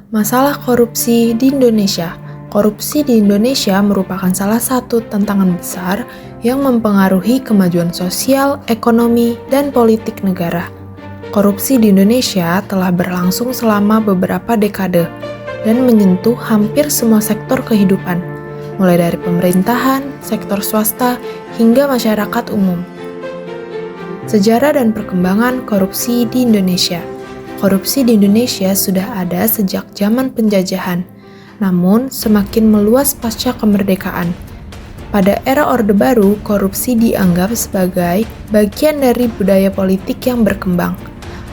Masalah korupsi di Indonesia. Korupsi di Indonesia merupakan salah satu tantangan besar yang mempengaruhi kemajuan sosial, ekonomi, dan politik negara. Korupsi di Indonesia telah berlangsung selama beberapa dekade dan menyentuh hampir semua sektor kehidupan, mulai dari pemerintahan, sektor swasta, hingga masyarakat umum. Sejarah dan perkembangan korupsi di Indonesia. Korupsi di Indonesia sudah ada sejak zaman penjajahan, namun semakin meluas pasca kemerdekaan. Pada era Orde Baru, korupsi dianggap sebagai bagian dari budaya politik yang berkembang.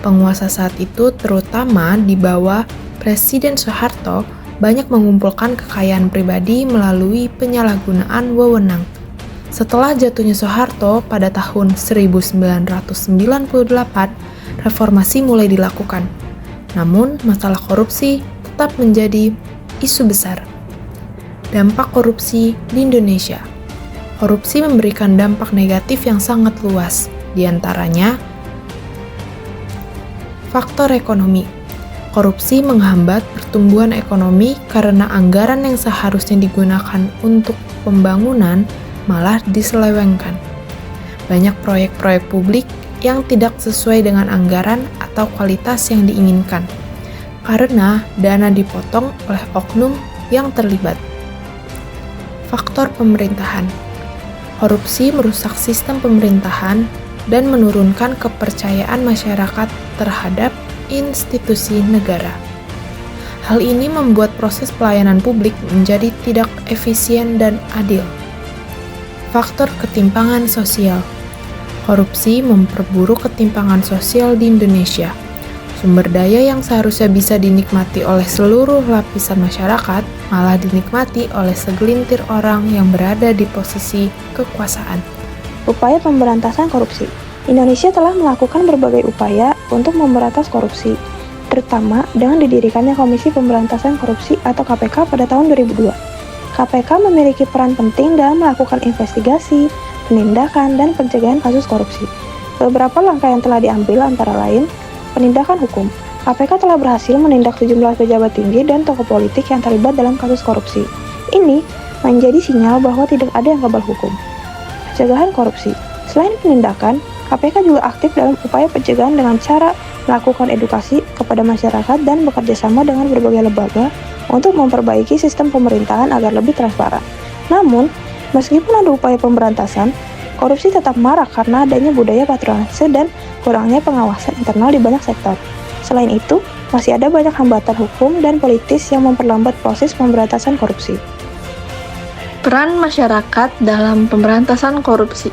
Penguasa saat itu, terutama di bawah Presiden Soeharto, banyak mengumpulkan kekayaan pribadi melalui penyalahgunaan wewenang. Setelah jatuhnya Soeharto pada tahun 1998, reformasi mulai dilakukan. Namun, masalah korupsi tetap menjadi isu besar. Dampak korupsi di Indonesia. Korupsi memberikan dampak negatif yang sangat luas, di antaranya faktor ekonomi. Korupsi menghambat pertumbuhan ekonomi karena anggaran yang seharusnya digunakan untuk pembangunan malah diselewengkan. Banyak proyek-proyek publik yang tidak sesuai dengan anggaran atau kualitas yang diinginkan, karena dana dipotong oleh oknum yang terlibat. Faktor pemerintahan. Korupsi merusak sistem pemerintahan dan menurunkan kepercayaan masyarakat terhadap institusi negara. Hal ini membuat proses pelayanan publik menjadi tidak efisien dan adil. Faktor ketimpangan sosial. Korupsi memperburuk ketimpangan sosial di Indonesia. Sumber daya yang seharusnya bisa dinikmati oleh seluruh lapisan masyarakat malah dinikmati oleh segelintir orang yang berada di posisi kekuasaan. Upaya pemberantasan korupsi. Indonesia telah melakukan berbagai upaya untuk memberantas korupsi, terutama dengan didirikannya Komisi Pemberantasan Korupsi atau KPK pada tahun 2002. KPK memiliki peran penting dalam melakukan investigasi, penindakan, dan pencegahan kasus korupsi. Beberapa langkah yang telah diambil antara lain, penindakan hukum. KPK telah berhasil menindak sejumlah pejabat tinggi dan tokoh politik yang terlibat dalam kasus korupsi. Ini menjadi sinyal bahwa tidak ada yang kebal hukum. Pencegahan korupsi. Selain penindakan, KPK juga aktif dalam upaya pencegahan dengan cara melakukan edukasi kepada masyarakat dan bekerja sama dengan berbagai lembaga untuk memperbaiki sistem pemerintahan agar lebih transparan. Namun, meskipun ada upaya pemberantasan, korupsi tetap marak karena adanya budaya patronase dan kurangnya pengawasan internal di banyak sektor. Selain itu, masih ada banyak hambatan hukum dan politis yang memperlambat proses pemberantasan korupsi. Peran masyarakat dalam pemberantasan korupsi.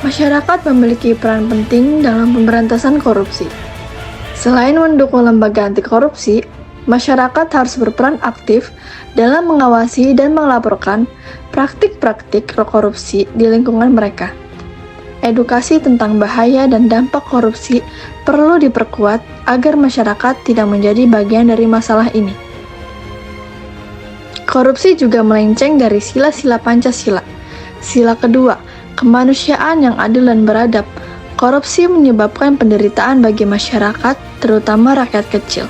Masyarakat memiliki peran penting dalam pemberantasan korupsi. Selain mendukung lembaga anti korupsi, masyarakat harus berperan aktif dalam mengawasi dan melaporkan praktik-praktik korupsi di lingkungan mereka. Edukasi tentang bahaya dan dampak korupsi perlu diperkuat agar masyarakat tidak menjadi bagian dari masalah ini. Korupsi juga melenceng dari sila-sila Pancasila. Sila kedua, kemanusiaan yang adil dan beradab. Korupsi menyebabkan penderitaan bagi masyarakat, terutama rakyat kecil.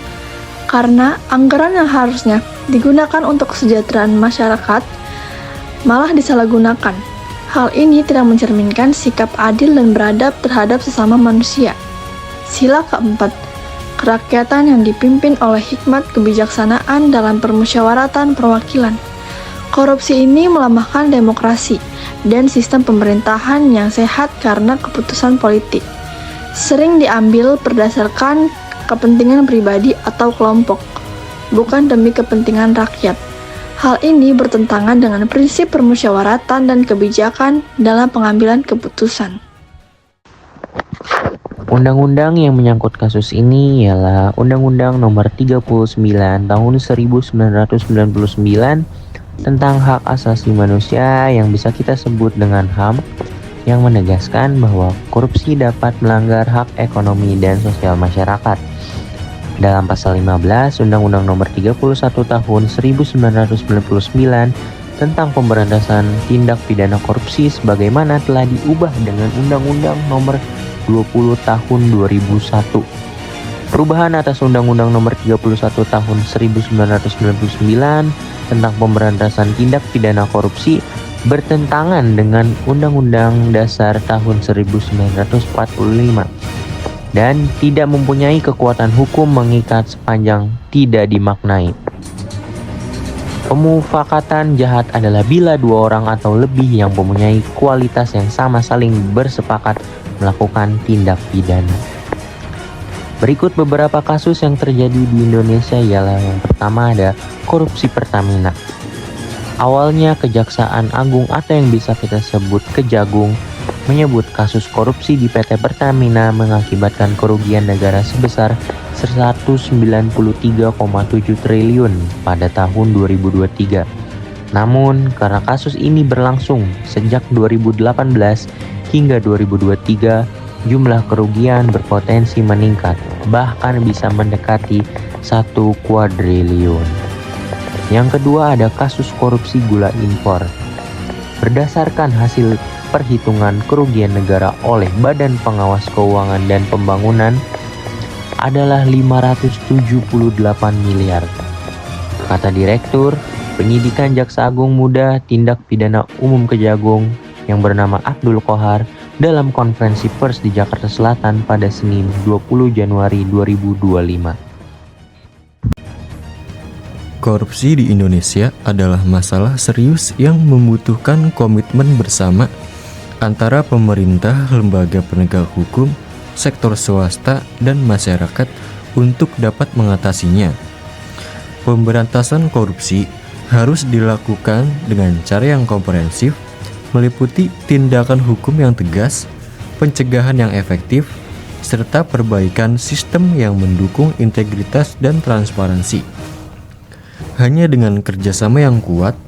Karena anggaran yang harusnya digunakan untuk kesejahteraan masyarakat malah disalahgunakan. Hal ini tidak mencerminkan sikap adil dan beradab terhadap sesama manusia. Sila keempat, kerakyatan yang dipimpin oleh hikmat kebijaksanaan dalam permusyawaratan perwakilan. Korupsi ini melemahkan demokrasi dan sistem pemerintahan yang sehat karena keputusan politik sering diambil berdasarkan kepentingan pribadi atau kelompok, bukan demi kepentingan rakyat. Hal ini bertentangan dengan prinsip permusyawaratan dan kebijakan dalam pengambilan keputusan. Undang-undang yang menyangkut kasus ini ialah Undang-Undang Nomor 39 Tahun 1999 tentang hak asasi manusia yang bisa kita sebut dengan HAM, yang menegaskan bahwa korupsi dapat melanggar hak ekonomi dan sosial masyarakat. Dalam pasal 15 Undang-Undang Nomor 31 Tahun 1999 tentang pemberantasan tindak pidana korupsi sebagaimana telah diubah dengan Undang-Undang Nomor 20 Tahun 2001. Perubahan atas Undang-Undang Nomor 31 Tahun 1999 tentang pemberantasan tindak pidana korupsi bertentangan dengan Undang-Undang Dasar tahun 1945 dan tidak mempunyai kekuatan hukum mengikat sepanjang tidak dimaknai. Pemufakatan jahat adalah bila dua orang atau lebih yang mempunyai kualitas yang sama saling bersepakat melakukan tindak pidana. Berikut beberapa kasus yang terjadi di Indonesia ialah yang pertama ada korupsi Pertamina. Awalnya Kejaksaan Agung atau yang bisa kita sebut Kejagung menyebut kasus korupsi di PT Pertamina mengakibatkan kerugian negara sebesar 193,7 triliun pada tahun 2023. Namun, karena kasus ini berlangsung sejak 2018 hingga 2023, jumlah kerugian berpotensi meningkat, bahkan bisa mendekati 1 kuadriliun. Yang kedua ada kasus korupsi gula impor. Berdasarkan hasil perhitungan kerugian negara oleh Badan Pengawas Keuangan dan Pembangunan adalah 578 miliar. Kata Direktur Penyidikan Jaksa Agung Muda Tindak Pidana Umum Kejagung yang bernama Abdul Qohar dalam konferensi pers di Jakarta Selatan pada Senin 20 Januari 2025. Korupsi di Indonesia adalah masalah serius yang membutuhkan komitmen bersama antara pemerintah, lembaga penegak hukum, sektor swasta, dan masyarakat untuk dapat mengatasinya. Pemberantasan korupsi harus dilakukan dengan cara yang komprehensif, meliputi tindakan hukum yang tegas, pencegahan yang efektif, serta perbaikan sistem yang mendukung integritas dan transparansi. Hanya dengan kerjasama yang kuat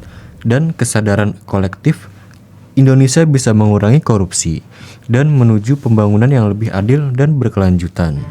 dan kesadaran kolektif, Indonesia bisa mengurangi korupsi dan menuju pembangunan yang lebih adil dan berkelanjutan.